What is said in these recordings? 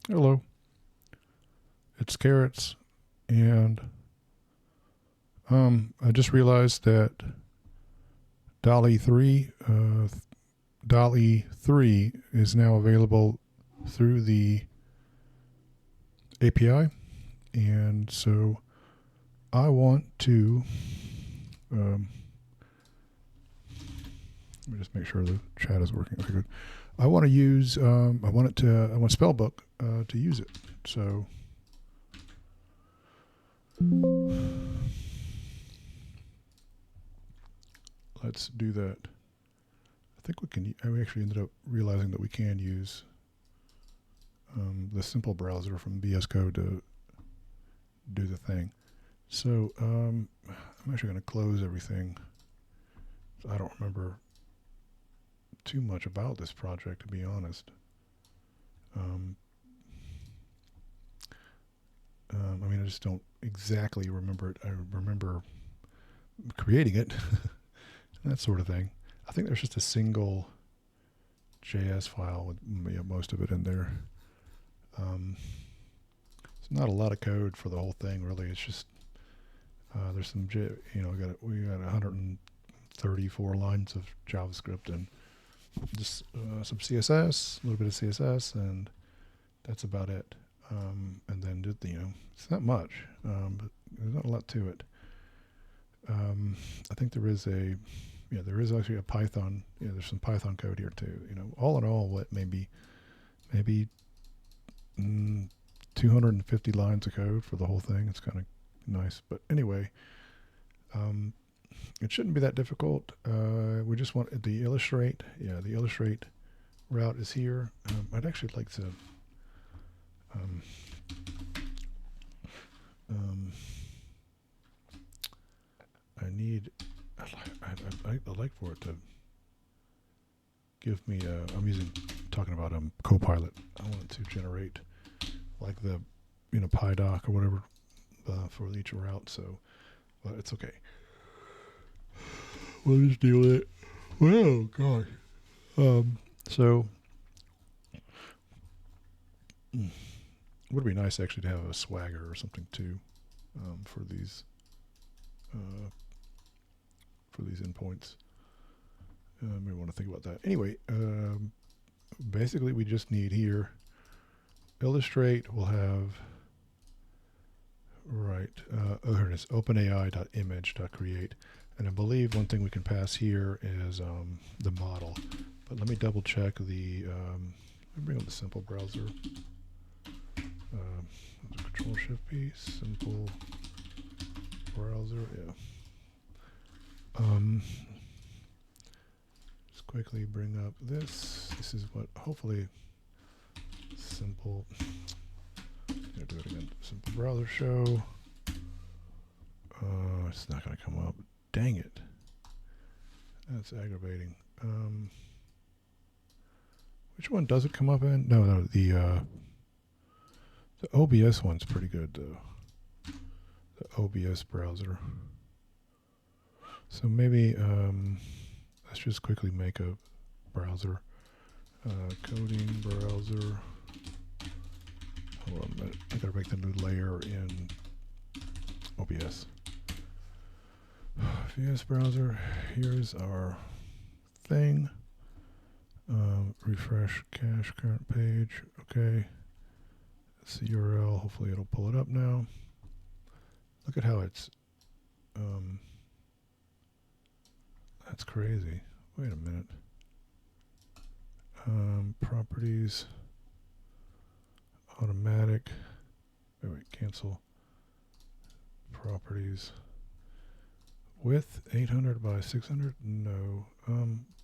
Hello, it's Carrots, and I just realized that Dall-E 3, Dall-E 3 is now available through the API, and so I want to, let me just make sure the chat is working. Okay, good. I want to use, I want Spellbook to use it. So let's do that. I think we can. I actually ended up realizing that we can use the simple browser from VS Code to do the thing. So I'm actually going to close everything. I don't remember too much about this project, to be honest. I mean, I just don't exactly remember it. I remember creating it, that sort of thing. I think there's just a single JS file with most of it in there. It's not a lot of code for the whole thing, really. It's just there's some, we got 134 lines of JavaScript and just some CSS, a little bit of CSS, and that's about it. And then it's not much, but there's not a lot to it. I think there is actually a Python. There's some Python code here too. All in all, what maybe 250 lines of code for the whole thing. It's kind of nice, but anyway, it shouldn't be that difficult. We just want the illustrate. Yeah, the illustrate route is here. I'd actually like to. I'd like for it to give me. I'm talking about Copilot. I want it to generate like the PyDoc or whatever for each route. So, but it's okay. We'll just deal with it. Oh gosh. So would be nice actually to have a Swagger or something too for these endpoints. Maybe want to think about that. Anyway, basically we just need here illustrate. We'll have here it is, openai.image.create, and I believe one thing we can pass here is the model. But let me double check the. Let me bring up the simple browser. Control Shift P, simple browser. Yeah. Just quickly bring up this. This is what hopefully simple. Gonna do it again. Simple browser show. It's not gonna come up. Dang it. That's aggravating. Which one does it come up in? No, the OBS one's pretty good though. The OBS browser. So maybe let's just quickly make a browser. Coding browser. Hold on a minute. I gotta make the new layer in OBS. VS browser. Here's our thing. Refresh cache current page. Okay. That's the URL. Hopefully it'll pull it up now. Look at how it's. That's crazy. Wait a minute. Properties. Automatic. Wait, cancel. Properties. Width 800 by 600. No.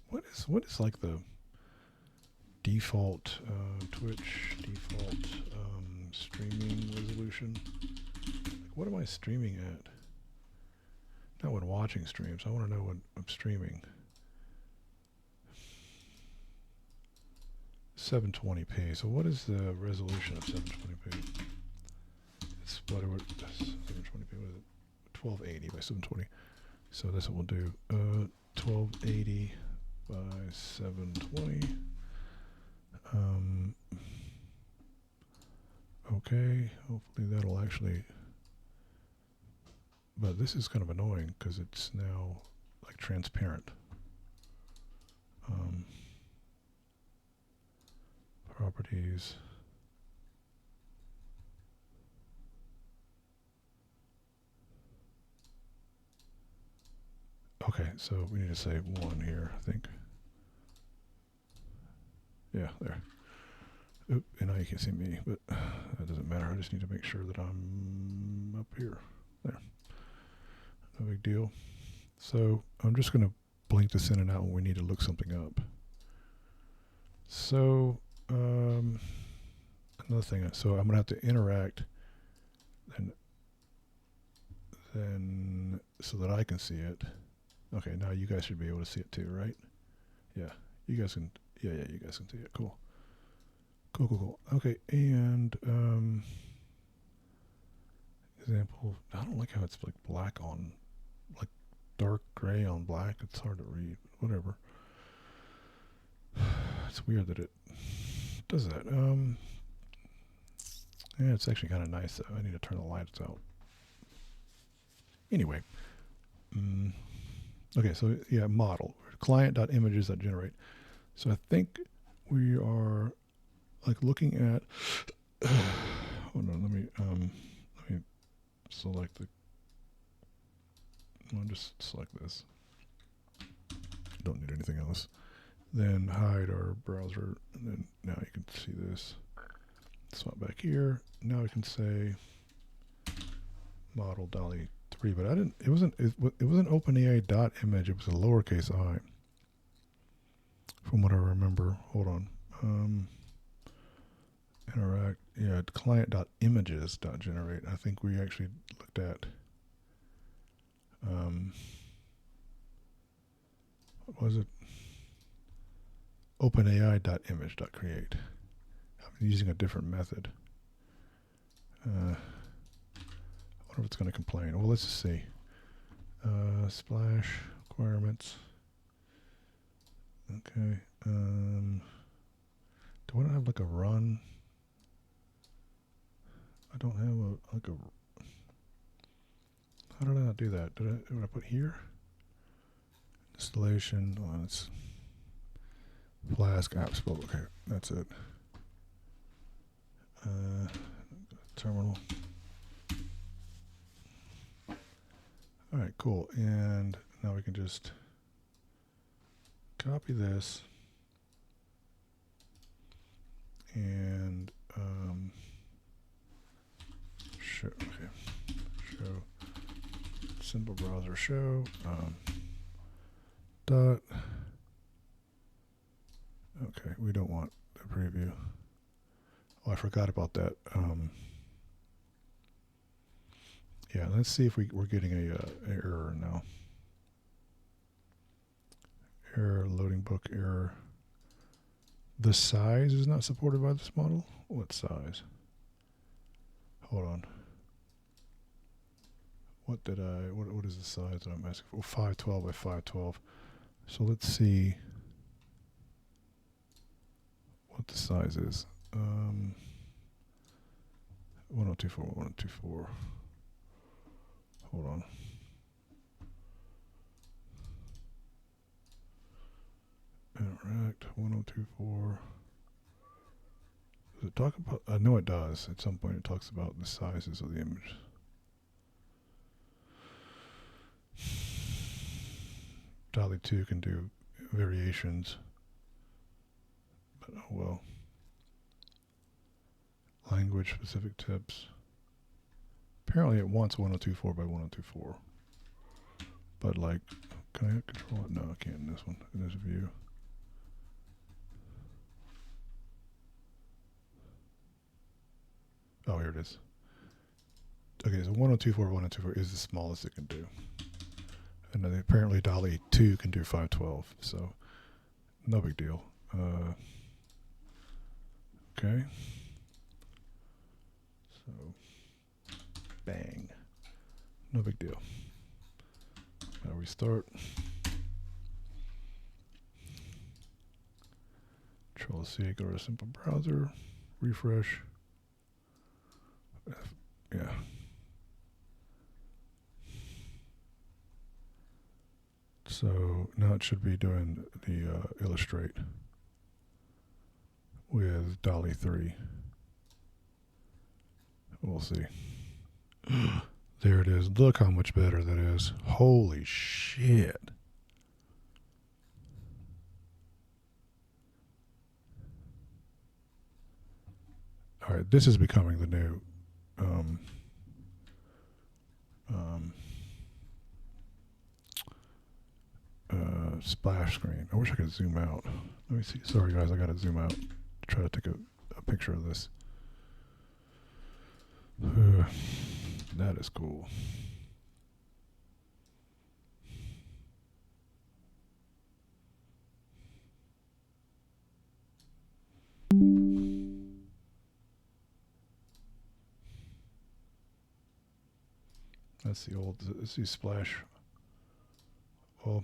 What is like the default Twitch default streaming resolution? Like, what am I streaming at? Not when watching streams. I want to know when I'm streaming. 720p. So what is the resolution of 720p? It's whatever. 720p. What is it? 1280 by 720. So that's what we'll do. 1280 by 720. Okay, hopefully that'll actually, but this is kind of annoying because it's now like transparent. Properties. Okay, so we need to say 1 here, I think. Yeah, there. Oop, and now you can't see me, but that doesn't matter. I just need to make sure that I'm up here. There. No big deal. So I'm just going to blink this in and out when we need to look something up. So another thing, so I'm going to have to interact then so that I can see it. Okay, now you guys should be able to see it too, right? Yeah, you guys can. Yeah, you guys can see it. Cool. Okay, and example. I don't like how it's like black on, like dark gray on black. It's hard to read. Whatever. It's weird that it does that. Yeah, it's actually kind of nice. I need to turn the lights out. Anyway. Okay, so yeah, model client.images.generate. So I think we are like looking at. Hold on, let me select the. I'll just select this. Don't need anything else. Then hide our browser, and then now you can see this. Swap back here. Now we can say model Dall-E 3, but I didn't. It wasn't OpenAI dot image. It was a lowercase I. From what I remember. Hold on. Interact. Yeah, client.images.generate. I think we actually looked at. What was it? OpenAI.image.create. I'm using a different method. I wonder if it's going to complain. Well, let's just see. Splash requirements. Okay. Do I have like a run? I don't have a how did I not do that? Did I put here? Installation. Oh, it's Flask app Spellbook. Okay, that's it. Terminal. All right, cool. And now we can just copy this and show simple browser show dot. Okay, we don't want the preview. Oh, I forgot about that. Yeah, let's see if we're getting a error now. Error, loading book error. The size is not supported by this model? What size? Hold on. What is the size that I'm asking for? 512 by 512. So let's see what the size is. 1024, 1024. Hold on. Interact 1024. Does it talk about? I know it does. At some point, it talks about the sizes of the image. Dall-E 2 can do variations, but oh well. Language specific tips. Apparently, it wants 1024 by 1024. But like, can I control it? No, I can't in this one. In this view. Oh, here it is. Okay, so 1024 by 1024 is the smallest it can do. And then apparently Dall-E 2 can do 512, so no big deal. Okay. So, bang. No big deal. Now restart. Control C, go to a simple browser, refresh. Yeah. So now it should be doing the illustrate with Dall-E 3. We'll see. There it is. Look how much better that is. Holy shit. All right, this is becoming the new splash screen. I wish I could zoom out. Let me see. Sorry, guys, I got to zoom out to try to take a picture of this. That is cool. That's the old, let's see, splash. Well,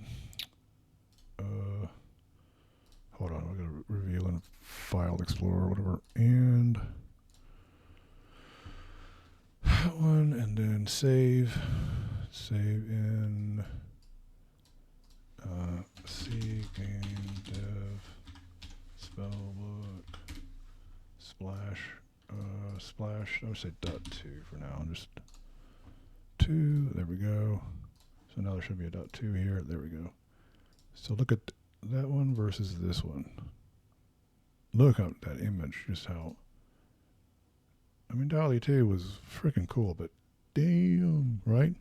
hold on, we're going to reveal in File Explorer or whatever. And that one, and then save in C game dev spellbook splash. I would say .2 for now. Just 2. There we go. So now there should be a .2 here. There we go. So look at that one versus this one. Look at that image. Just how. I mean, Dall-E 2 was freaking cool, but damn, right?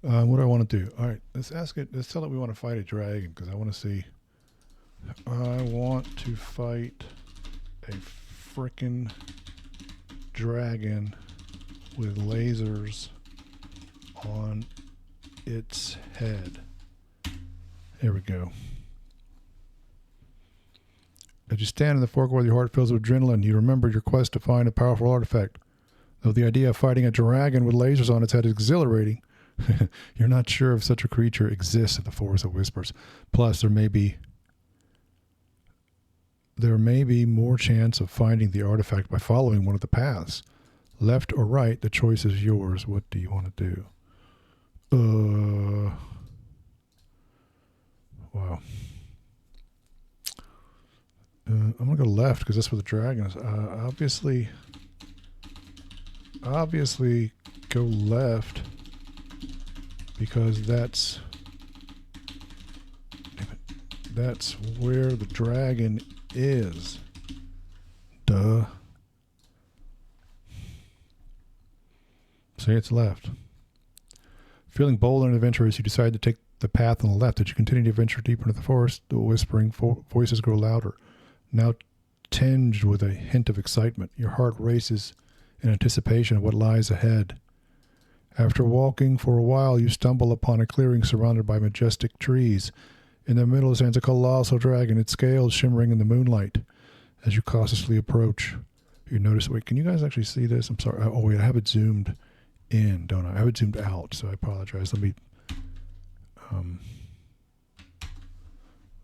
What do I want to do? All right, let's ask it. Let's tell it we want to fight a dragon because I want to see. I want to fight a freaking dragon with lasers on its head. There we go. As you stand in the forecourt, your heart fills with adrenaline. You remember your quest to find a powerful artifact. Though the idea of fighting a dragon with lasers on its head is exhilarating, you're not sure if such a creature exists in the Forest of Whispers. Plus, there may be more chance of finding the artifact by following one of the paths. Left or right, the choice is yours. What do you want to do? Wow. I'm going to go left because that's where the dragon is. Obviously go left because that's where the dragon is. Duh. Say it's left. Feeling bold and adventurous, you decide to take the path on the left. As you continue to venture deeper into the forest, the whispering voices grow louder, now tinged with a hint of excitement. Your heart races in anticipation of what lies ahead. After walking for a while, you stumble upon a clearing surrounded by majestic trees. In the middle stands a colossal dragon, its scales shimmering in the moonlight. As you cautiously approach, you notice... Wait, can you guys actually see this? I'm sorry. Oh, wait, I have it zoomed in, don't I? I have it zoomed out, so I apologize. Let me...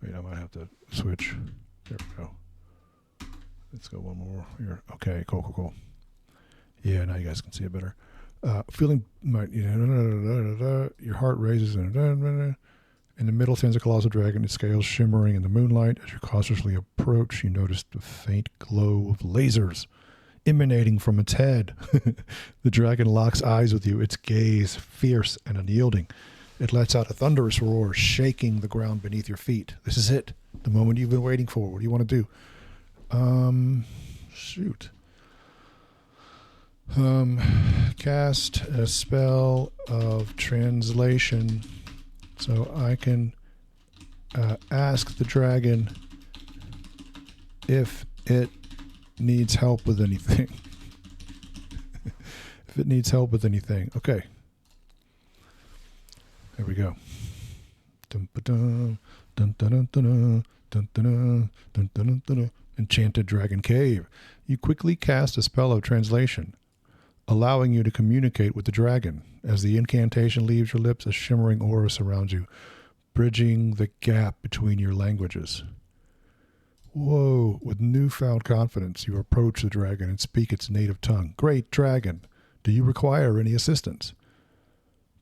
wait, I might have to switch. There we go. Let's go one more here. Okay, cool. Yeah, now you guys can see it better. Feeling... Your heart raises and... In the middle stands a colossal dragon, its scales shimmering in the moonlight. As you cautiously approach, you notice the faint glow of lasers emanating from its head. The dragon locks eyes with you, its gaze fierce and unyielding. It lets out a thunderous roar, shaking the ground beneath your feet. This is it, the moment you've been waiting for. What do you want to do? Shoot. Cast a spell of translation. So I can ask the dragon if it needs help with anything. If it needs help with anything. Okay. There we go. Enchanted Dragon Cave. You quickly cast a spell of translation, allowing you to communicate with the dragon. As the incantation leaves your lips, a shimmering aura surrounds you, bridging the gap between your languages. Whoa! With newfound confidence, you approach the dragon and speak its native tongue. Great dragon, Do you require any assistance?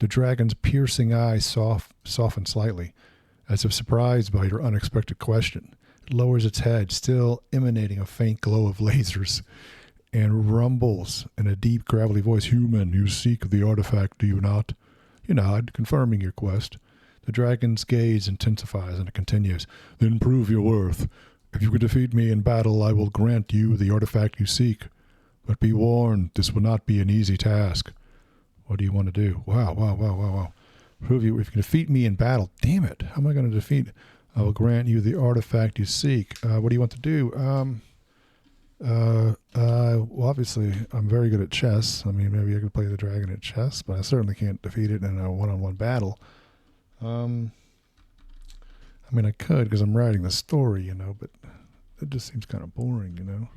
The dragon's piercing eyes soften slightly, as if surprised by your unexpected question. It lowers its head, still emanating a faint glow of lasers, and rumbles in a deep, gravelly voice. Human, you seek the artifact, do you not? You nod, confirming your quest. The dragon's gaze intensifies and it continues. Then prove your worth. If you can defeat me in battle, I will grant you the artifact you seek. But be warned, this will not be an easy task. What do you want to do? Wow. Prove you if you can defeat me in battle. Damn it. How am I going to defeat? I will grant you the artifact you seek. What do you want to do? Well, obviously, I'm very good at chess. I mean, maybe I could play the dragon at chess, but I certainly can't defeat it in a one-on-one battle. I mean, I could because I'm writing the story, you know, but it just seems kind of boring, you know.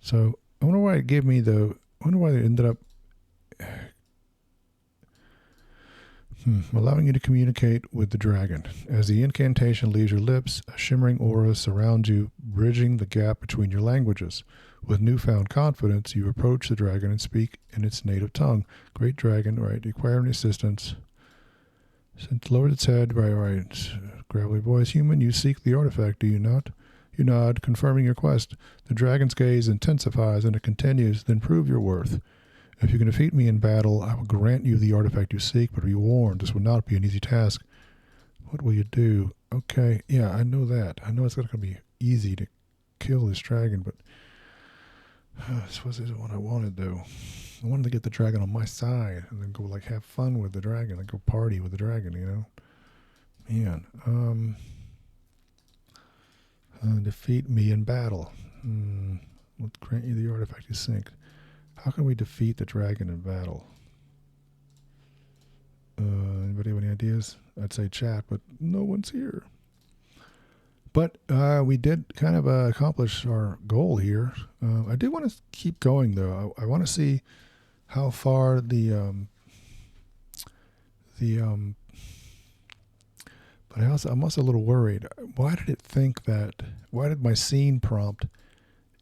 So I wonder why it gave me I wonder why they ended up allowing you to communicate with the dragon. As the incantation leaves your lips, a shimmering aura surrounds you, bridging the gap between your languages. With newfound confidence, you approach the dragon and speak in its native tongue. Great dragon, right? Require any assistance? Since lowered its head, right. Gravelly voice. Human, you seek the artifact, do you not? You nod, confirming your quest. The dragon's gaze intensifies and it continues. Then prove your worth. If you can defeat me in battle, I will grant you the artifact you seek, but be warned, this will not be an easy task. What will you do? Okay, yeah, I know that. I know it's not going to be easy to kill this dragon, but this wasn't what I wanted, though. I wanted to get the dragon on my side and then go, like, have fun with the dragon, like, go party with the dragon, you know? Man, defeat me in battle. We'll grant you the artifact you seek. How can we defeat the dragon in battle? Anybody have any ideas? I'd say chat, but no one's here. But we did kind of accomplish our goal here. I do want to keep going, though. I want to see how far but I'm also a little worried. Why did my scene prompt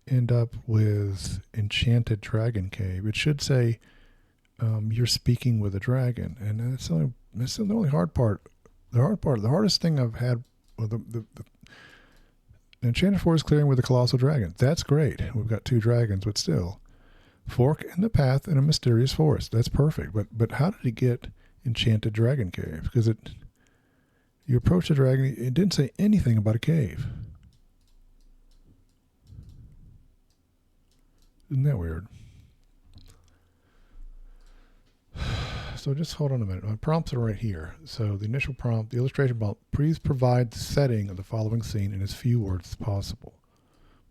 end up with Enchanted Dragon Cave? It should say you're speaking with a dragon, and that's the only hard part. The hardest thing I've had with the Enchanted Forest clearing with a colossal dragon. That's great. We've got 2 dragons, but still. Fork in the path in a mysterious forest. That's perfect. But how did it get Enchanted Dragon Cave? Because you approach the dragon, it didn't say anything about a cave. Isn't that weird? So just hold on a minute. My prompts are right here. So the initial prompt, the illustration prompt, please provide the setting of the following scene in as few words as possible.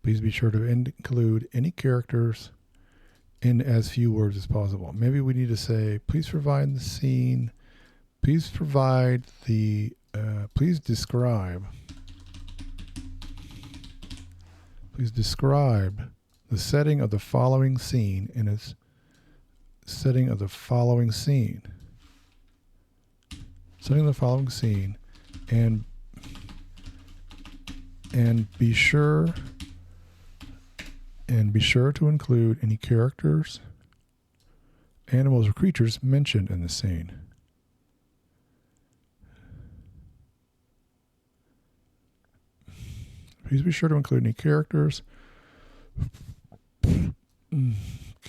Please be sure to include any characters in as few words as possible. Maybe we need to say, please provide the scene, please provide the, please describe the setting of the following scene in its setting of the following scene. Setting of the following scene, and be sure to include any characters, animals, or creatures mentioned in the scene. Please be sure to include any characters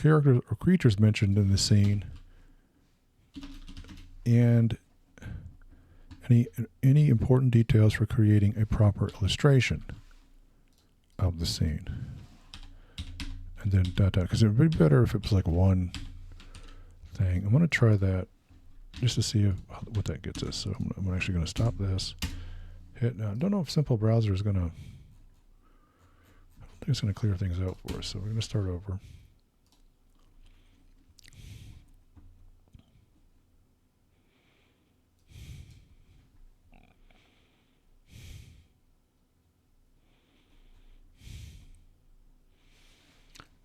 or creatures mentioned in the scene, and any important details for creating a proper illustration of the scene. And then because it would be better if it was like one thing. I'm going to try that just to see what that gets us. So I'm actually going to stop this. I don't know if Simple Browser is going to, I don't think it's going to clear things out for us. So we're going to start over.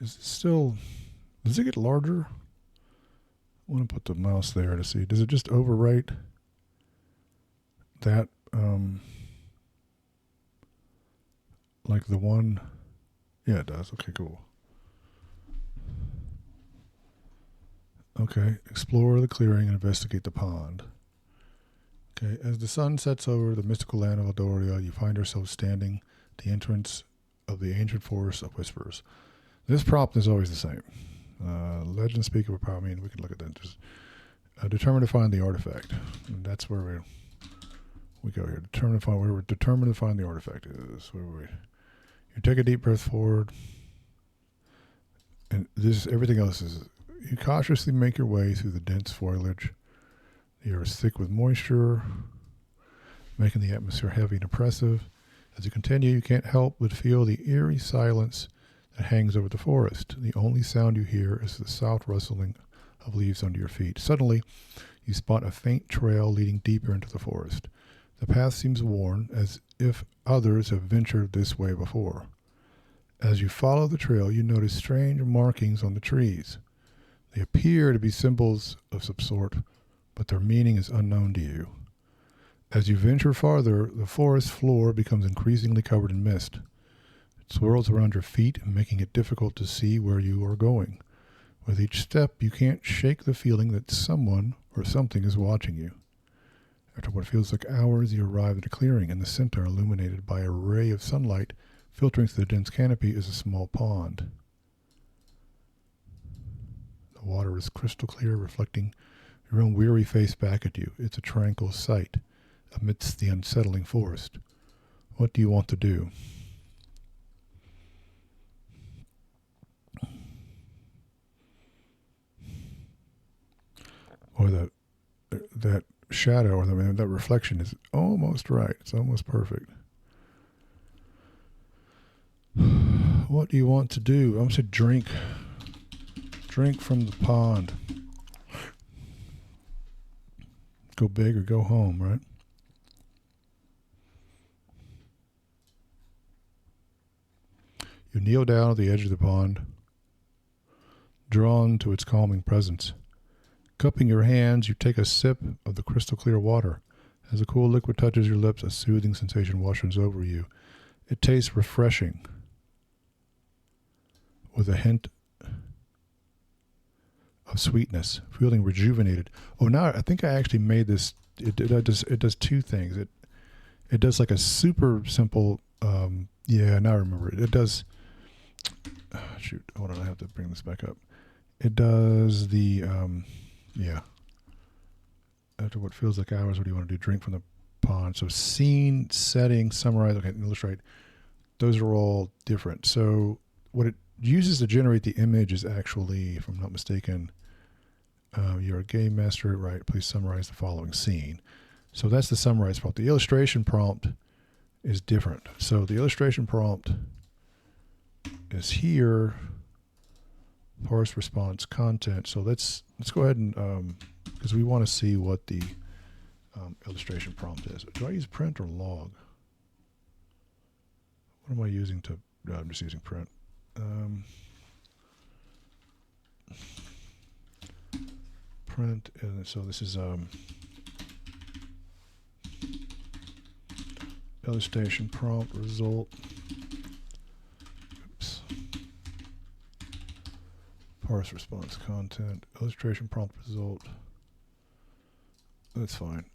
Is it still, does it get larger? I want to put the mouse there to see. Does it just overwrite that, like the one Yeah, it does. Okay, cool. Okay, explore the clearing and investigate the pond. Okay, as the sun sets over the mystical land of Eldoria, you find yourself standing at the entrance of the ancient forest of whispers. This prompt is always the same. Legend speaker, I mean, we can look at that. Just determine to find the artifact. And that's where we go here. Determine to find the artifact is where we. You take a deep breath forward, and this everything else is. You cautiously make your way through the dense foliage. The air is thick with moisture, making the atmosphere heavy and oppressive. As you continue, you can't help but feel the eerie silence that hangs over the forest. The only sound you hear is the soft rustling of leaves under your feet. Suddenly, you spot a faint trail leading deeper into the forest. The path seems worn, as if others have ventured this way before. As you follow the trail, you notice strange markings on the trees. They appear to be symbols of some sort, but their meaning is unknown to you. As you venture farther, the forest floor becomes increasingly covered in mist. It swirls around your feet, making it difficult to see where you are going. With each step, you can't shake the feeling that someone or something is watching you. After what feels like hours, you arrive at a clearing. In the center, illuminated by a ray of sunlight filtering through the dense canopy, is a small pond. The water is crystal clear, reflecting your own weary face back at you. It's a tranquil sight amidst the unsettling forest. What do you want to do? Or that shadow, or that reflection is almost right. It's almost perfect. What do you want to do? I'm going to say drink. Drink from the pond. Go big or go home, right? You kneel down at the edge of the pond, drawn to its calming presence. Cupping your hands, you take a sip of the crystal clear water. As the cool liquid touches your lips, a soothing sensation washes over you. It tastes refreshing, with a hint of sweetness, feeling rejuvenated. Oh, now I think I actually made this. It does two things. It does like a super simple. Yeah, now I remember it. It does. Shoot, hold on. I have to bring this back up. It does the. Yeah. After what feels like hours, what do you want to do? Drink from the pond. So scene, setting, summarize. Okay, illustrate. Those are all different. So what it uses to generate the image is actually, if I'm not mistaken, you're a game master, right? Please summarize the following scene. So that's the summarize prompt. The illustration prompt is different. So the illustration prompt is here. Parse response content. So let's go ahead and because we want to see what the illustration prompt is. Do I use print or log? What am I using to? I'm just using print. Print, and so this is illustration prompt result. Oops. Parse response content, illustration prompt result. That's fine.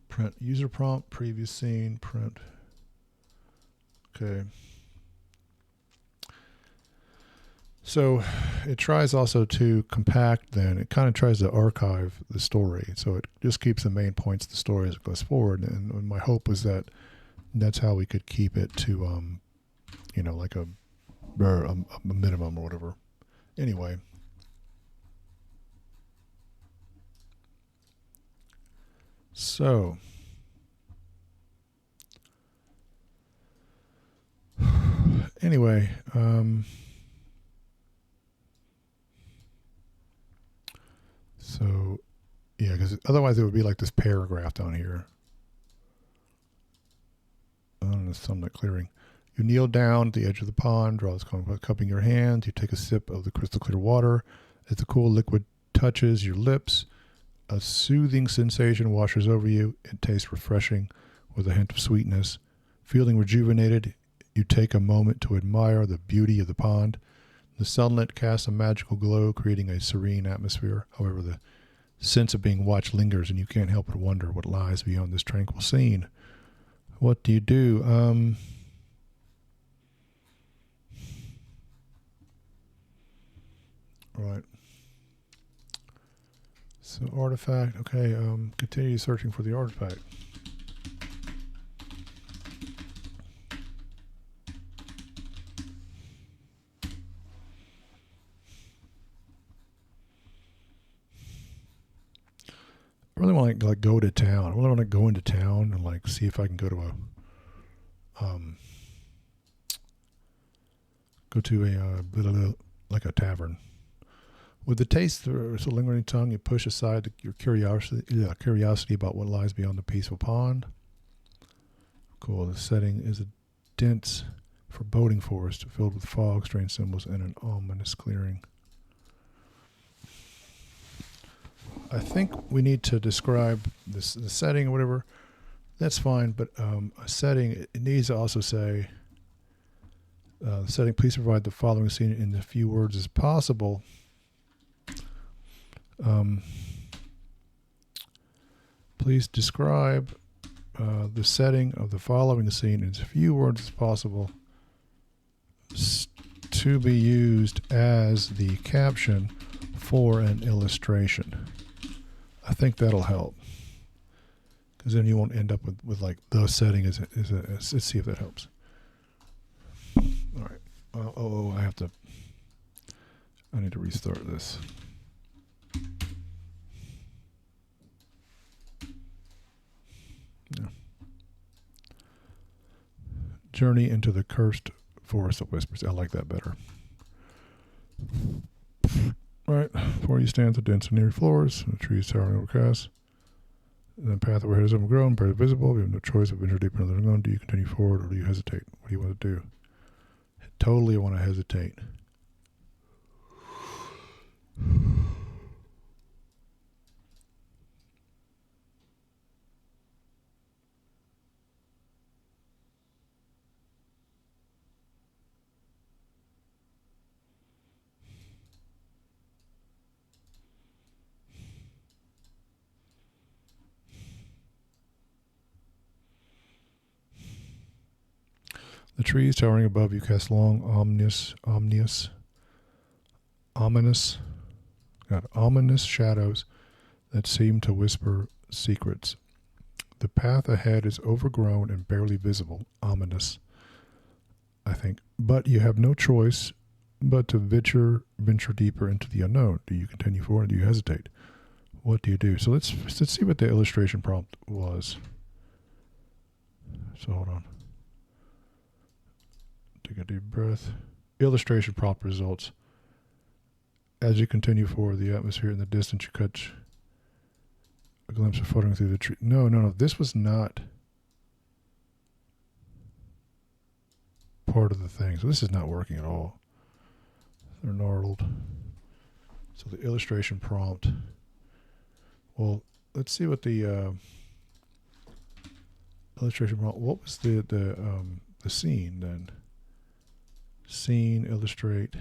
Print user prompt, previous scene, print. Okay. So it tries also to compact, then it kind of tries to archive the story. So it just keeps the main points of the story as it goes forward. And my hope was that that's how we could keep it to, like a minimum or whatever. Anyway. So. Anyway, so yeah, because otherwise it would be like this paragraph down here. On the sunlight clearing. You kneel down at the edge of the pond, draw this cupping your hands. You take a sip of the crystal clear water. As the cool liquid touches your lips, a soothing sensation washes over you. It tastes refreshing, with a hint of sweetness. Feeling rejuvenated, you take a moment to admire the beauty of the pond. The sunlight casts a magical glow, creating a serene atmosphere. However, the sense of being watched lingers, and you can't help but wonder what lies beyond this tranquil scene. What do you do? Right. So artifact. Okay. Continue searching for the artifact. I really want to like go to town. I really want to go into town and like see if I can go to a like a tavern. With the taste through so lingering tongue, you push aside your curiosity about what lies beyond the peaceful pond. Cool. The setting is a dense, foreboding forest filled with fog, strange symbols, and an ominous clearing. I think we need to describe the setting or whatever. That's fine, but a setting, it needs to also say, the setting, please provide the following scene in as few words as possible. Please describe the setting of the following scene in as few words as possible to be used as the caption for an illustration. I think that'll help, because then you won't end up with like the setting let's see if that helps. All right. I need to restart this. Yeah. Journey into the cursed forest of whispers. I like that better. Right, before you stand the dense and eerie floors, the trees towering overcast. The path where it is overgrown, barely visible. We have no choice of venture deeper into the unknown. Do you continue forward or do you hesitate? What do you want to do? Totally want to hesitate. The trees towering above you cast long, ominous shadows that seem to whisper secrets. The path ahead is overgrown and barely visible. Ominous, I think. But you have no choice but to venture deeper into the unknown. Do you continue forward or do you hesitate? What do you do? So let's see what the illustration prompt was. So hold on. Take a deep breath. Illustration prompt results. As you continue forward, the atmosphere in the distance, you catch a glimpse of floating through the tree. No. This was not part of the thing. So this is not working at all. They're gnarled. So the illustration prompt. Well, let's see what the illustration prompt. What was the scene then? Scene, illustrate.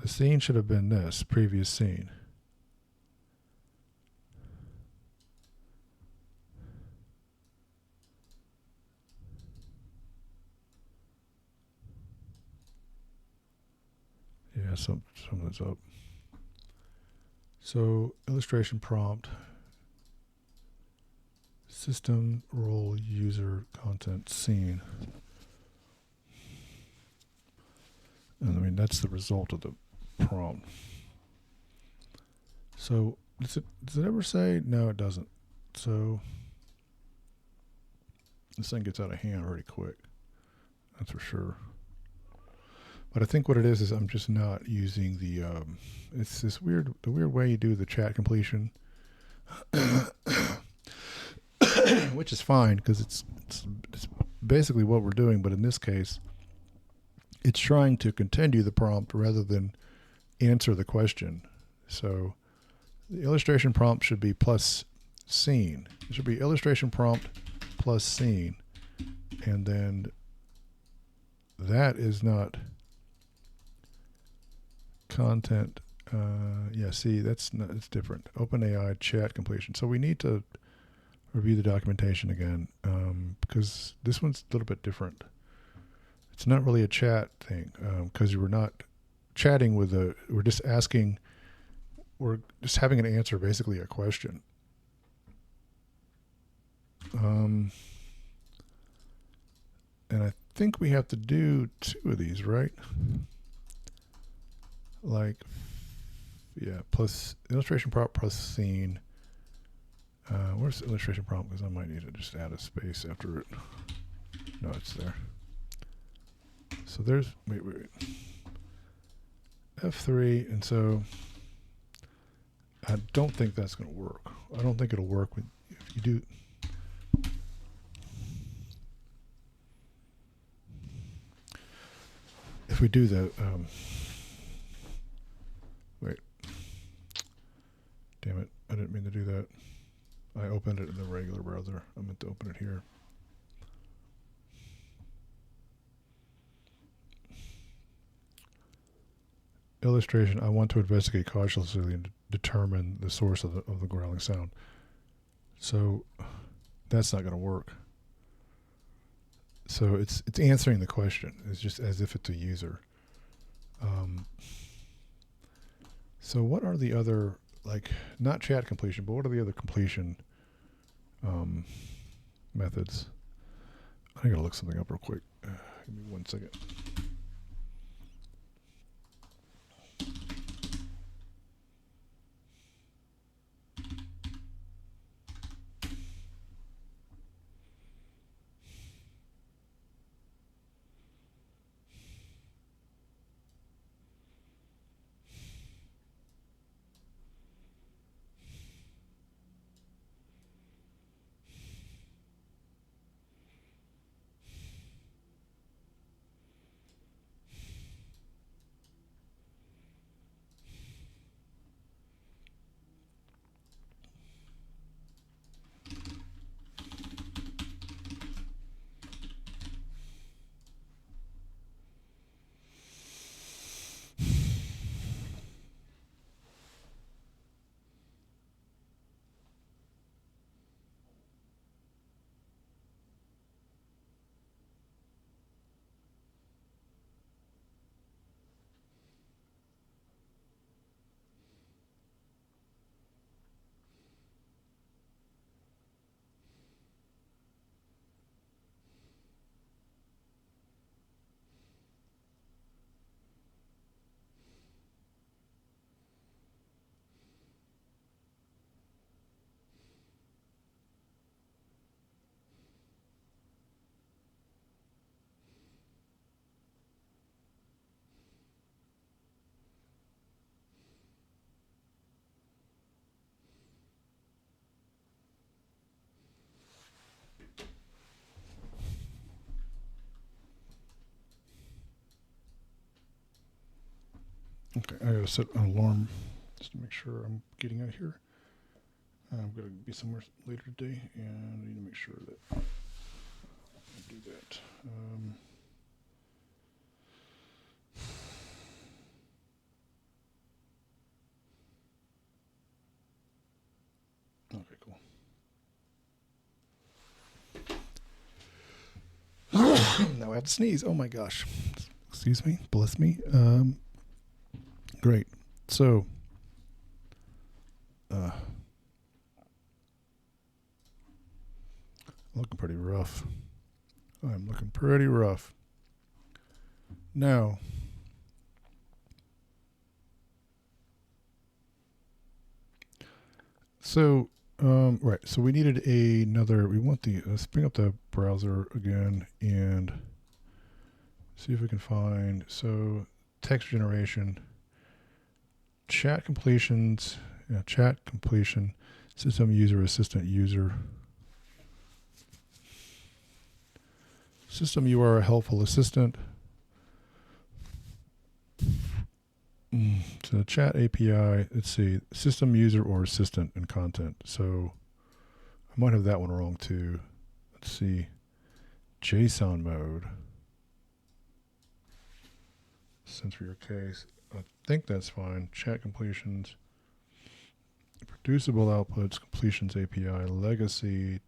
The scene should have been this previous scene. Yeah, something's up. So illustration prompt. System, role, user, content, scene. And I mean, that's the result of the prompt. So does it ever say? No, it doesn't. So this thing gets out of hand pretty quick. That's for sure. But I think what it is I'm just not using the, it's the weird way you do the chat completion, which is fine because it's basically what we're doing. But in this case, it's trying to continue the prompt rather than answer the question. So the illustration prompt should be plus scene. It should be illustration prompt plus scene. And then that is not content. Yeah, see, it's different. OpenAI chat completion. So we need to review the documentation again, because this one's a little bit different. It's not really a chat thing, because we're not chatting with we're just asking, we're just having an answer, basically a question. And I think we have to do 2 of these, right? Like, yeah, plus illustration prompt plus scene. Where's the illustration prompt? Because I might need to just add a space after it. No, it's there. So there's, wait. F3, and so I don't think that's going to work. I don't think it'll work if you do. If we do the, wait, damn it, I didn't mean to do that. I opened it in the regular browser. I meant to open it here. Illustration, I want to investigate cautiously and determine the source of the growling sound. So that's not going to work. So it's answering the question. It's just as if it's a user. So what are the other, like, not chat completion, but what are the other completion methods? I gotta look something up real quick. Give me 1 second. Okay, I gotta set an alarm just to make sure I'm getting out of here. I'm gonna be somewhere later today, and I need to make sure that I do that. Okay, cool. Now I have to sneeze. Oh my gosh. Excuse me. Bless me. Great. So, looking pretty rough. I'm looking pretty rough. Now, so, right. So we needed another, we want the, let's bring up the browser again and see if we can find, so text generation, chat completions, chat completion, system user, assistant user, system URL helpful assistant, so chat API, let's see, system user or assistant and content. So might have that one wrong too. Let's see. JSON mode. Since for your case, I think that's fine. Chat completions. Producible outputs, completions API, legacy,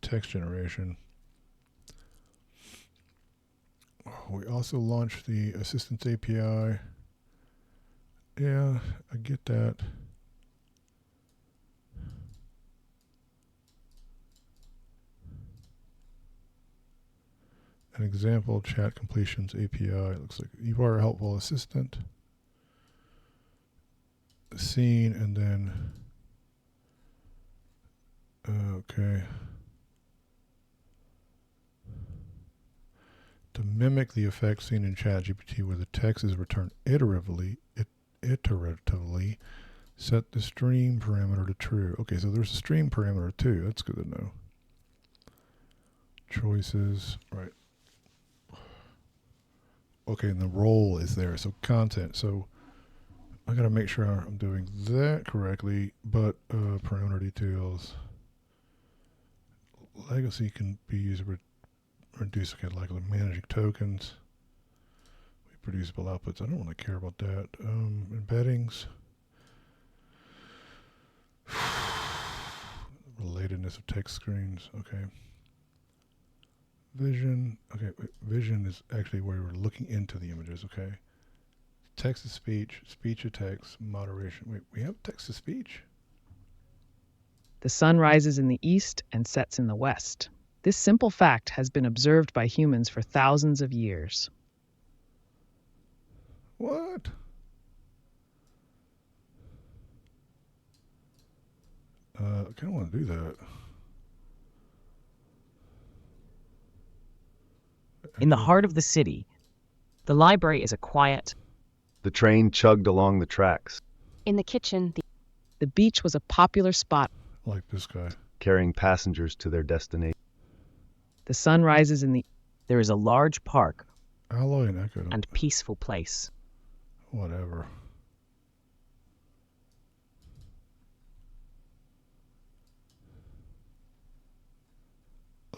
text generation. We also launched the assistance API. Yeah, I get that. An example chat completions API. It looks like you are a helpful assistant. Scene and then okay. To mimic the effect seen in ChatGPT where the text is returned iteratively, set the stream parameter to true. Okay, so there's a stream parameter too. That's good to know. Choices, right. Okay, and the role is there, so content. So I gotta make sure I'm doing that correctly, but parameter details. Legacy can be used to reduce, okay, like managing tokens. Reproducible outputs, I don't really care about that. Embeddings. Relatedness of text screens, okay. Vision, okay, vision is actually where we're looking into the images, okay. Text to speech, speech to text, moderation. Wait, we have text to speech? The sun rises in the east and sets in the west. This simple fact has been observed by humans for thousands of years. What? I kind of want to do that. In the heart of the city, the library is a quiet. The train chugged along the tracks. In the kitchen, The beach was a popular spot. Like this guy. Carrying passengers to their destination. The sun rises in the... There is a large park Alloy and Echo. and peaceful place. Whatever.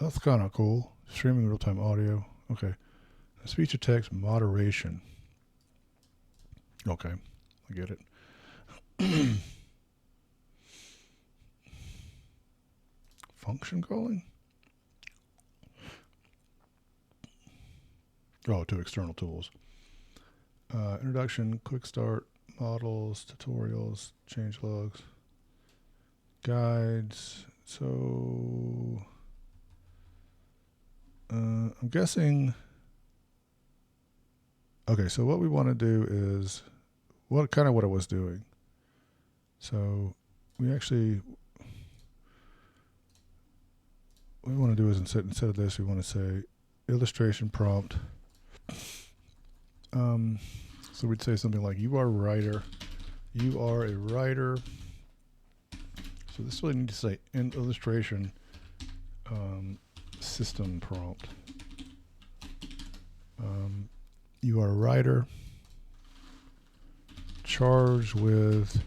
That's kind of cool. Streaming real-time audio. Okay. Speech to text moderation. Okay. I get it. Function calling? Oh, to external tools. Introduction, quick start, models, tutorials, change logs, guides. So I'm guessing. Okay, so what we want to do is what I was doing. So we want to do is instead of this, we want to say illustration prompt. So we'd say something like, you are a writer. You are a writer. So this really needs to say in illustration system prompt. You are a writer charged with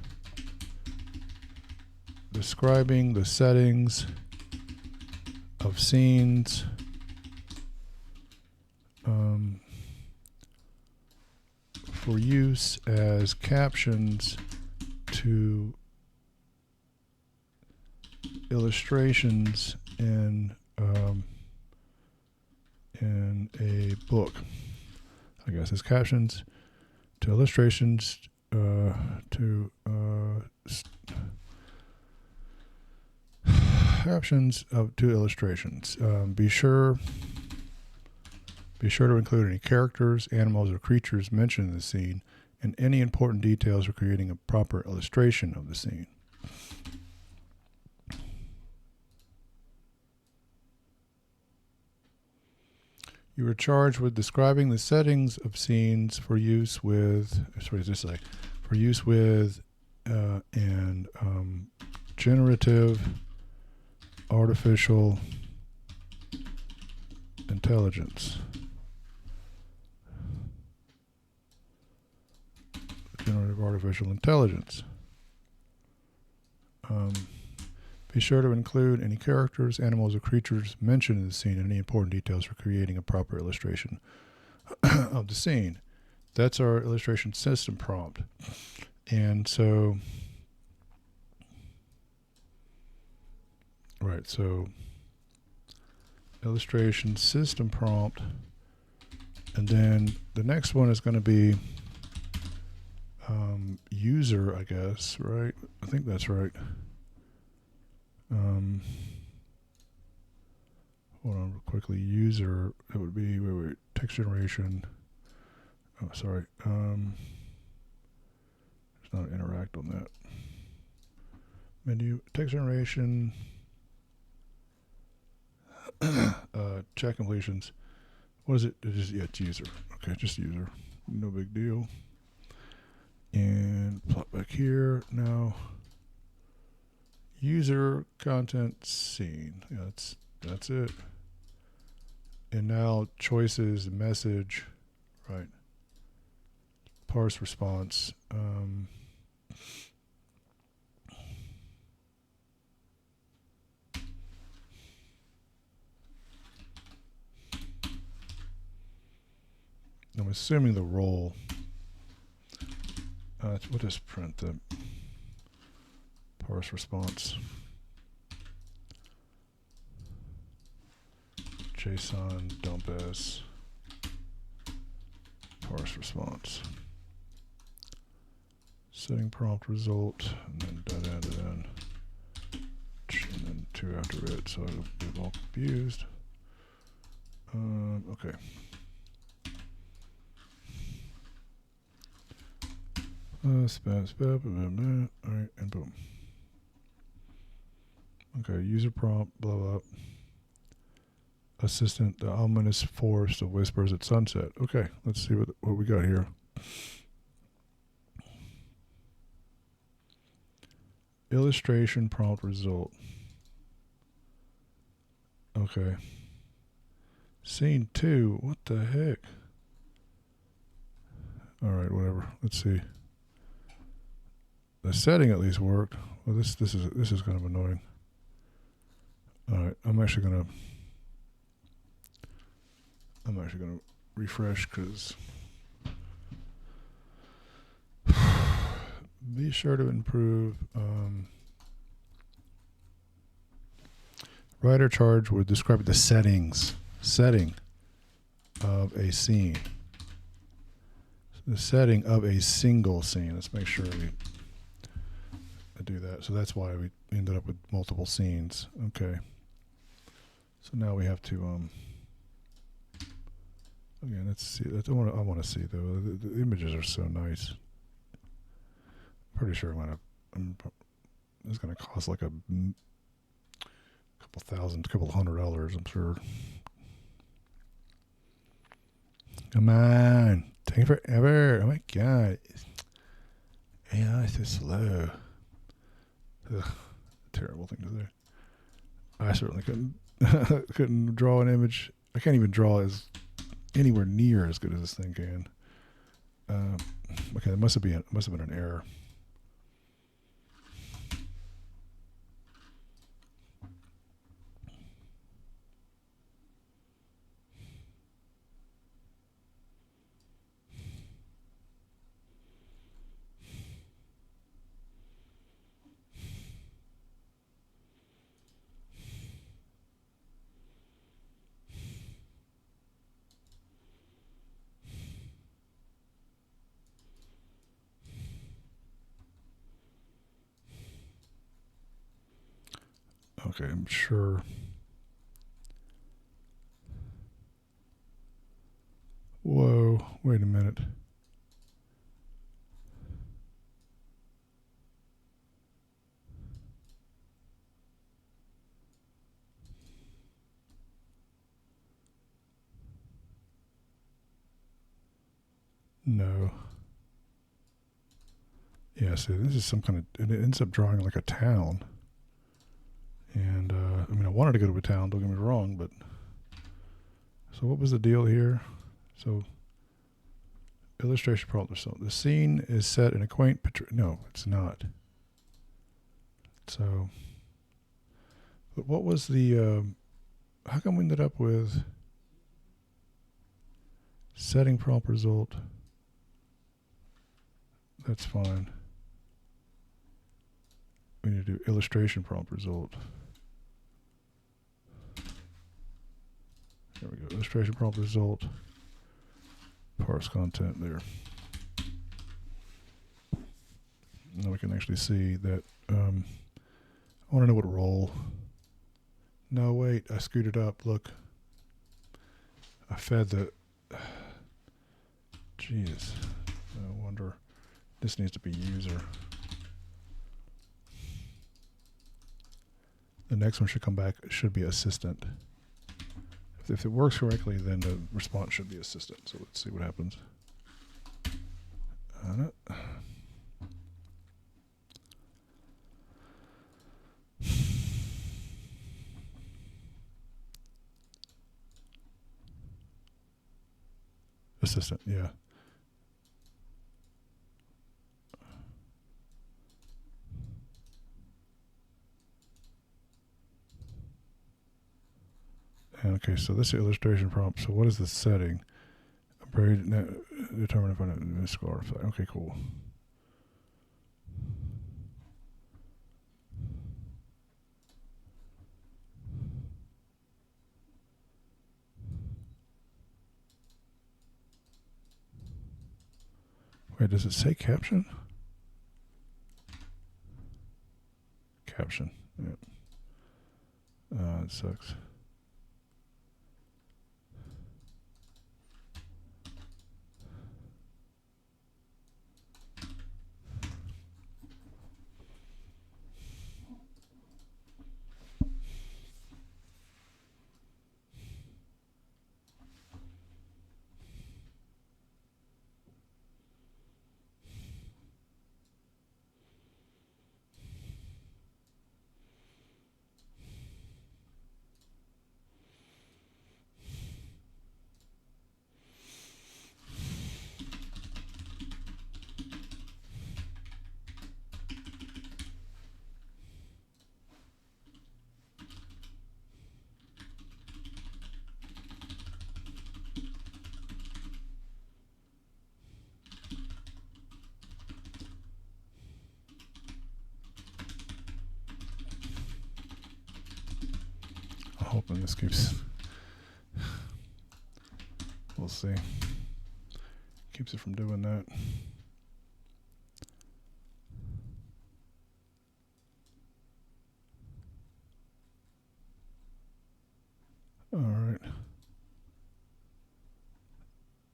describing the settings of scenes for use as captions to illustrations in a book. I guess as captions to illustrations captions to illustrations. Be sure to include any characters, animals, or creatures mentioned in the scene and any important details for creating a proper illustration of the scene. You are charged with describing the settings of scenes for use with, generative artificial intelligence. Generative artificial intelligence. Be sure to include any characters, animals, or creatures mentioned in the scene and any important details for creating a proper illustration of the scene. That's our illustration system prompt. And so, right, so illustration system prompt, and then the next one is going to be user, I guess, right? I think that's right. Hold on real quickly. User, that would be, wait, text generation. Oh, sorry. There's not an interact on that. Menu, text generation, chat completions. What is it? It's user. Okay, just user. No big deal. And plot back here. Now, user content scene. Yeah, that's it. And now choices, message, right? Parse response. I'm assuming the role. We'll just print the parse response. JSON dump as parse response. Setting prompt result, and then and then 2 after it, so it'll be all confused. Okay. Alright, and boom. Okay, user prompt, blow up. Assistant, the ominous forest of whispers at sunset. Okay, let's see what we got here. Illustration prompt result. Okay. Scene 2. What the heck? Alright, whatever. Let's see. The setting at least worked. Well, this is kind of annoying. Alright, I'm actually gonna refresh because be sure to improve. Writer charge would describe the setting of a scene. The setting of a single scene. Let's make sure we do that. So that's why we ended up with multiple scenes. Okay. So now we have to again, let's see. I want to see though. The images are so nice. I'm pretty sure it's gonna cost like a couple $100. I'm sure. Come on, taking forever. Oh my god, AI is so slow. Ugh, terrible thing to say. I certainly couldn't draw an image. I can't even draw as anywhere near as good as this thing can. Okay, it must have been an error. Okay, I'm sure. Whoa, wait a minute. No. Yeah, see, this is some kind of, it ends up drawing like a town. And, I mean, I wanted to go to a town, don't get me wrong, but, so what was the deal here? So, illustration problem. So, the scene is set in a quaint, no, it's not. So, But what was the, how come we ended up with setting prompt result? That's fine. We need to do illustration prompt result. There we go. Illustration prompt result. Parse content there. Now we can actually see that. I want to know what role. No, wait. I screwed it up. Look. I fed the. Jeez. I wonder. This needs to be user. The next one should come back. It should be assistant. If it works correctly, then the response should be assistant. So let's see what happens. On it. Assistant, yeah. Okay, so this is illustration prompt. So what is the setting? Determine if I don't score. Okay, cool. Wait, does it say caption? Caption. Yeah. It sucks. Hoping this keeps. We'll see. Keeps it from doing that. All right.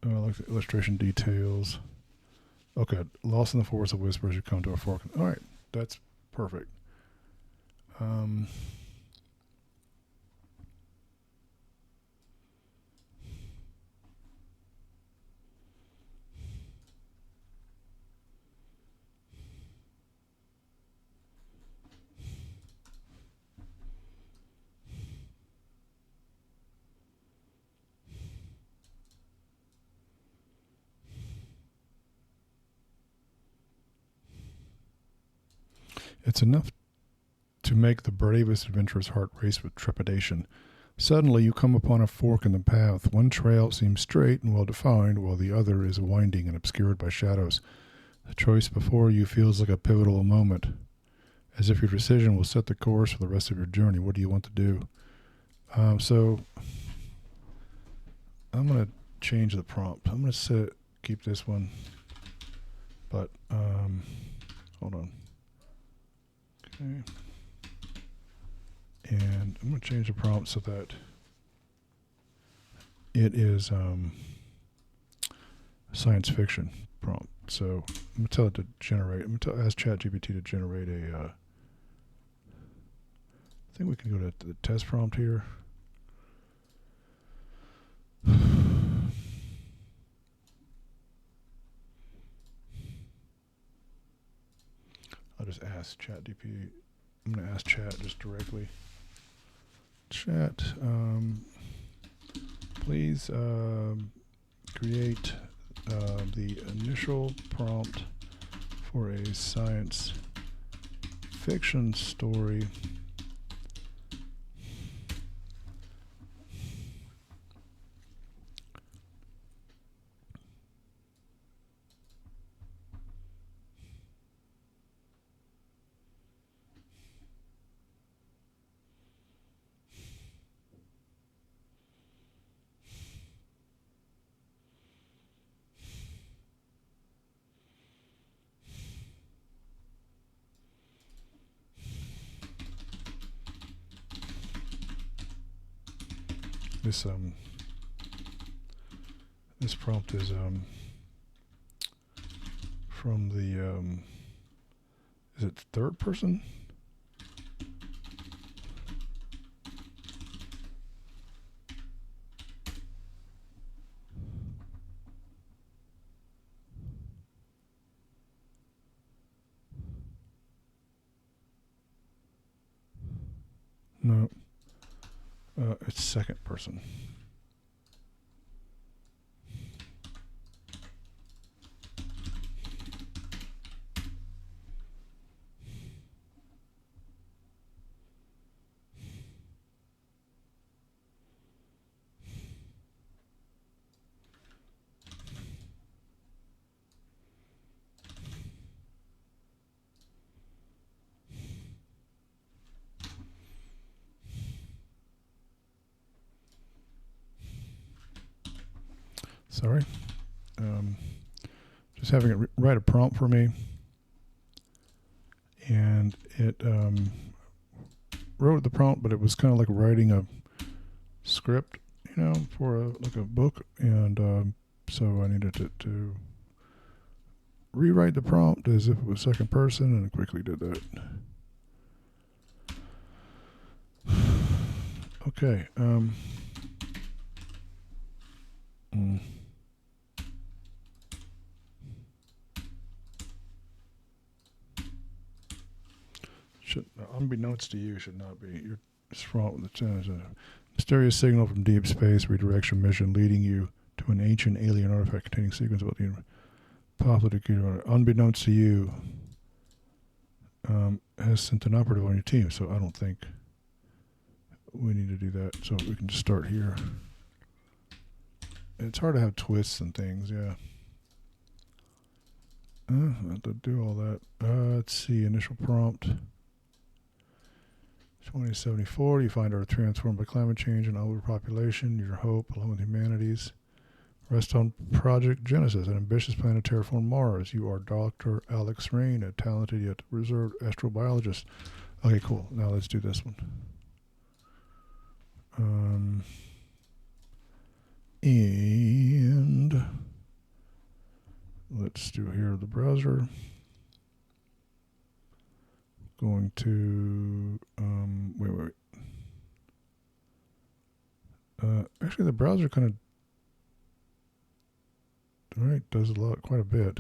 I like the illustration details. Okay, lost in the forest of whispers, you come to a fork. All right, that's perfect. It's enough to make the bravest adventurer's heart race with trepidation. Suddenly you come upon a fork in the path. One trail seems straight and well-defined, while the other is winding and obscured by shadows. The choice before you feels like a pivotal moment, as if your decision will set the course for the rest of your journey. What do you want to do? So I'm going to change the prompt. I'm going to keep this one, but hold on. Okay. And I'm going to change the prompt so that it is science fiction prompt. So I'm going to tell it to generate. I'm going to ask ChatGPT to generate a. I think we can go to the test prompt here. I'll just ask ChatGPT. I'm going to ask Chat just directly. Chat, please create the initial prompt for a science fiction story this prompt is from the is it third person? No, it's second person. Sorry. Just having it write a prompt for me. And it wrote the prompt, but it was kind of like writing a script, you know, for like a book. And so I needed to rewrite the prompt as if it was second person, and I quickly did that. Okay. Should, unbeknownst to you, should not be. You're fraught with a mysterious signal from deep space redirection mission leading you to an ancient alien artifact containing secrets about the popular. Unbeknownst to you, has sent an operative on your team, so I don't think we need to do that. So we can just start here. It's hard to have twists and things, yeah. Not to do all that. Let's see, initial prompt. 2074, you find Earth transformed by climate change and overpopulation. Your hope, along with humanity's, rests on Project Genesis, an ambitious plan to terraform Mars. You are Dr. Alex Rain, a talented yet reserved astrobiologist. Okay, cool. Now let's do this one. And let's do here the browser. Going to wait. Actually, the browser kind of does quite a bit.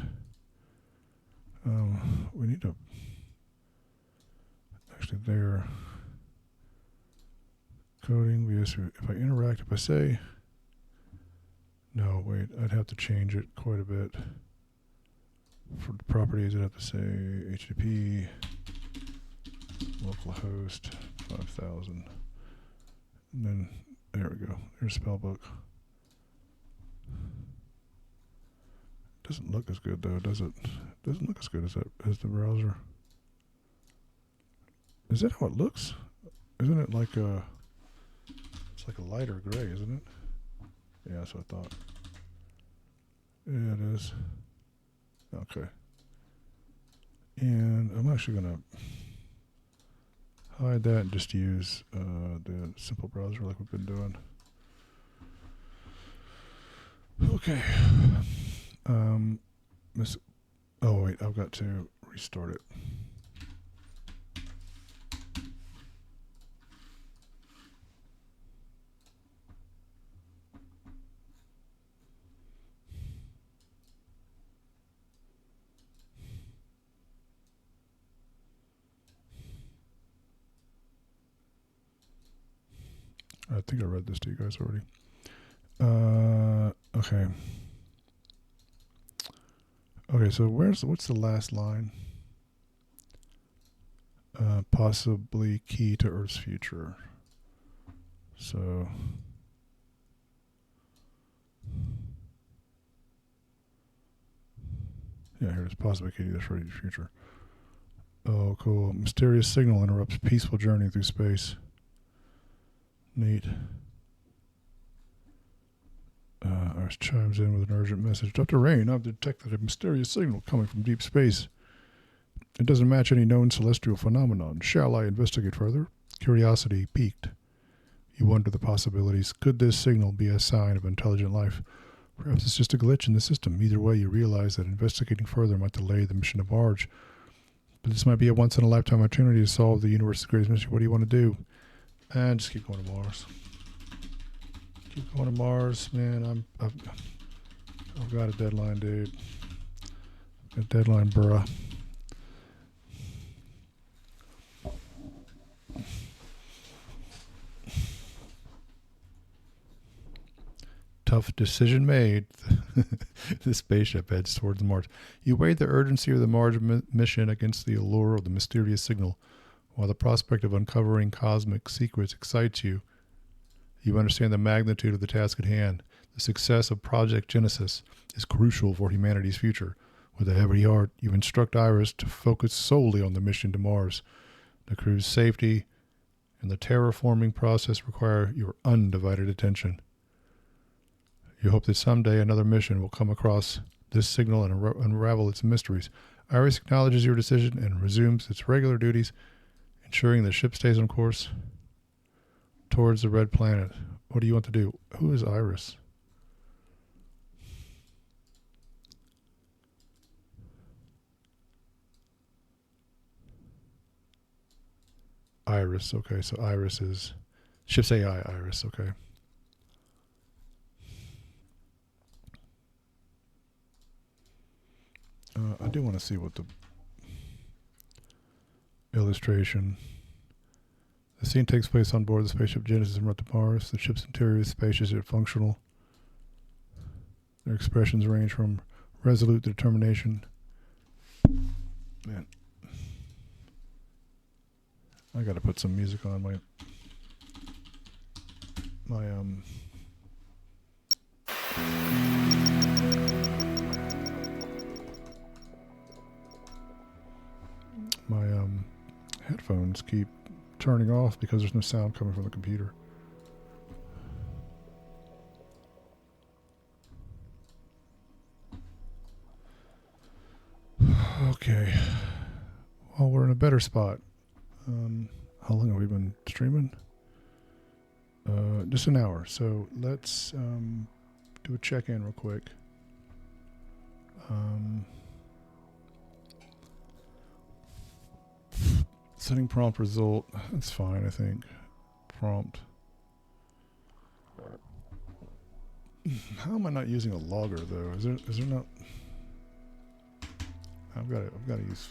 We need to actually there coding. If I interact, if I say no, wait, I'd have to change it quite a bit. For the properties, I'd have to say HTTP localhost 5000, and then there we go. Here's Spellbook. Doesn't look as good though, does it? Doesn't look as good as the browser. Is that how it looks? Isn't it like it's like a lighter gray, isn't it? Yeah, that's what I thought. Yeah, it is. Okay. And I'm actually gonna hide that and just use the simple browser like we've been doing. Okay. Oh wait, I've got to restart it. I think I read this to you guys already. Okay. Okay, so what's the last line? Possibly key to Earth's future. So yeah, here it is. Possibly key to Earth's future. Oh, cool. Mysterious signal interrupts peaceful journey through space. Neat. Ours chimes in with an urgent message. Dr. Rain, I've detected a mysterious signal coming from deep space. It doesn't match any known celestial phenomenon. Shall I investigate further? Curiosity piqued. You wonder the possibilities. Could this signal be a sign of intelligent life? Perhaps it's just a glitch in the system. Either way, you realize that investigating further might delay the mission to Mars. But this might be a once-in-a-lifetime opportunity to solve the universe's greatest mystery. What do you want to do? And just keep going to Mars. Keep going to Mars, man. I've got a deadline, dude. A deadline, bruh. Tough decision made. The spaceship heads towards Mars. You weigh the urgency of the Mars mission against the allure of the mysterious signal. While the prospect of uncovering cosmic secrets excites you, you understand the magnitude of the task at hand. The success of Project Genesis is crucial for humanity's future. With a heavy heart, you instruct Iris to focus solely on the mission to Mars. The crew's safety and the terraforming process require your undivided attention. You hope that someday another mission will come across this signal and unravel its mysteries. Iris acknowledges your decision and resumes its regular duties, ensuring the ship stays on course towards the red planet. What do you want to do? Who is Iris? Iris, okay, so Iris is ship's AI, Iris, okay. I do want to see what the illustration. The scene takes place on board the spaceship Genesis en route to Mars. The ship's interior is spacious yet functional. Their expressions range from resolute to determination. Man, I got to put some music on my headphones keep turning off because there's no sound coming from the computer. Okay. Well, we're in a better spot. How long have we been streaming? Just an hour. So let's do a check-in real quick. Setting prompt result. That's fine, I think. Prompt. How am I not using a logger though? Is there not? I've got to use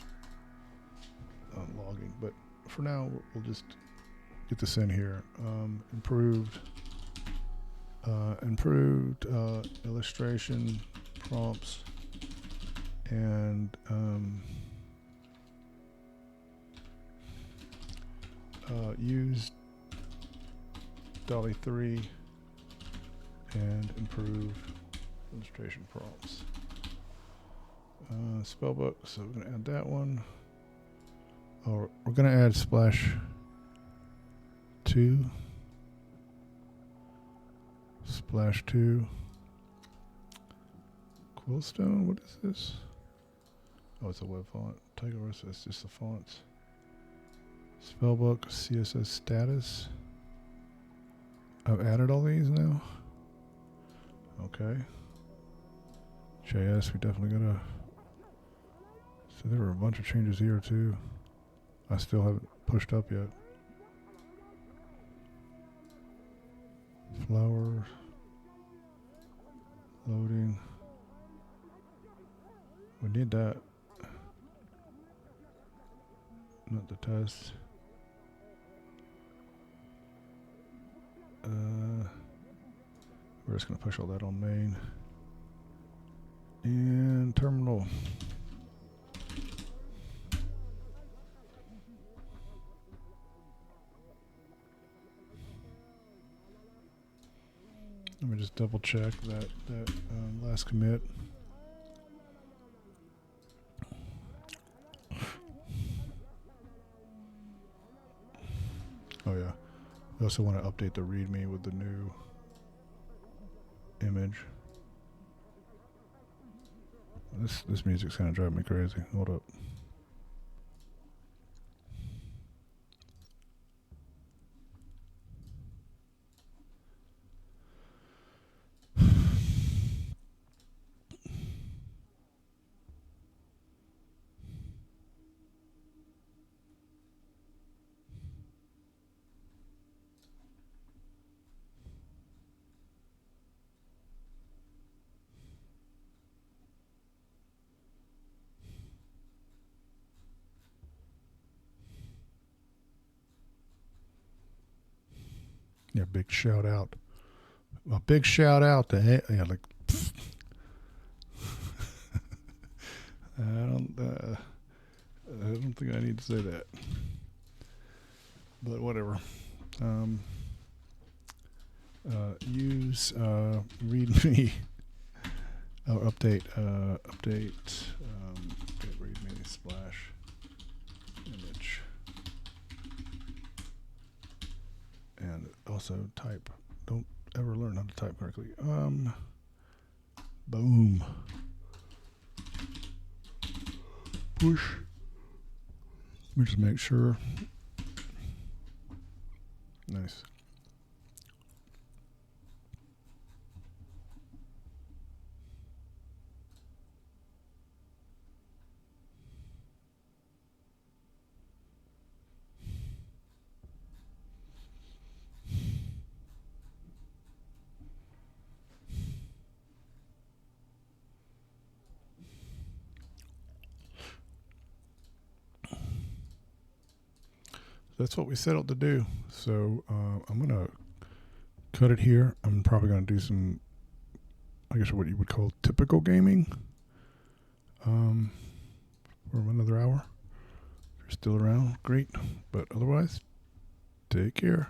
logging, but for now we'll just get this in here. Improved illustration prompts and use Dall-E 3 and improve illustration prompts. Spellbook, so we're going to add that one. Oh, we're going to add Splash 2. Splash 2. Quillstone, what is this? Oh, it's a web font. Tigers, that's just the fonts. Spellbook, CSS status. I've added all these now. Okay. JS, we definitely gotta. So there were a bunch of changes here too. I still haven't pushed up yet. Flowers. Loading. We need that. Not the test. We're just going to push all that on main. And terminal. Let me just double check that last commit. Oh yeah. We also want to update the README with the new image. This music's kind of driving me crazy. Hold up. Yeah, big shout out. A big shout out to like. I don't think I need to say that, but whatever. Use README or update README splash image, and also type. Don't ever learn how to type correctly. Boom. Push. Let me just make sure. Nice. That's what we set out to do. So I'm gonna cut it here. I'm probably gonna do some, I guess what you would call typical gaming, for another hour. If you're still around, great. But otherwise, take care.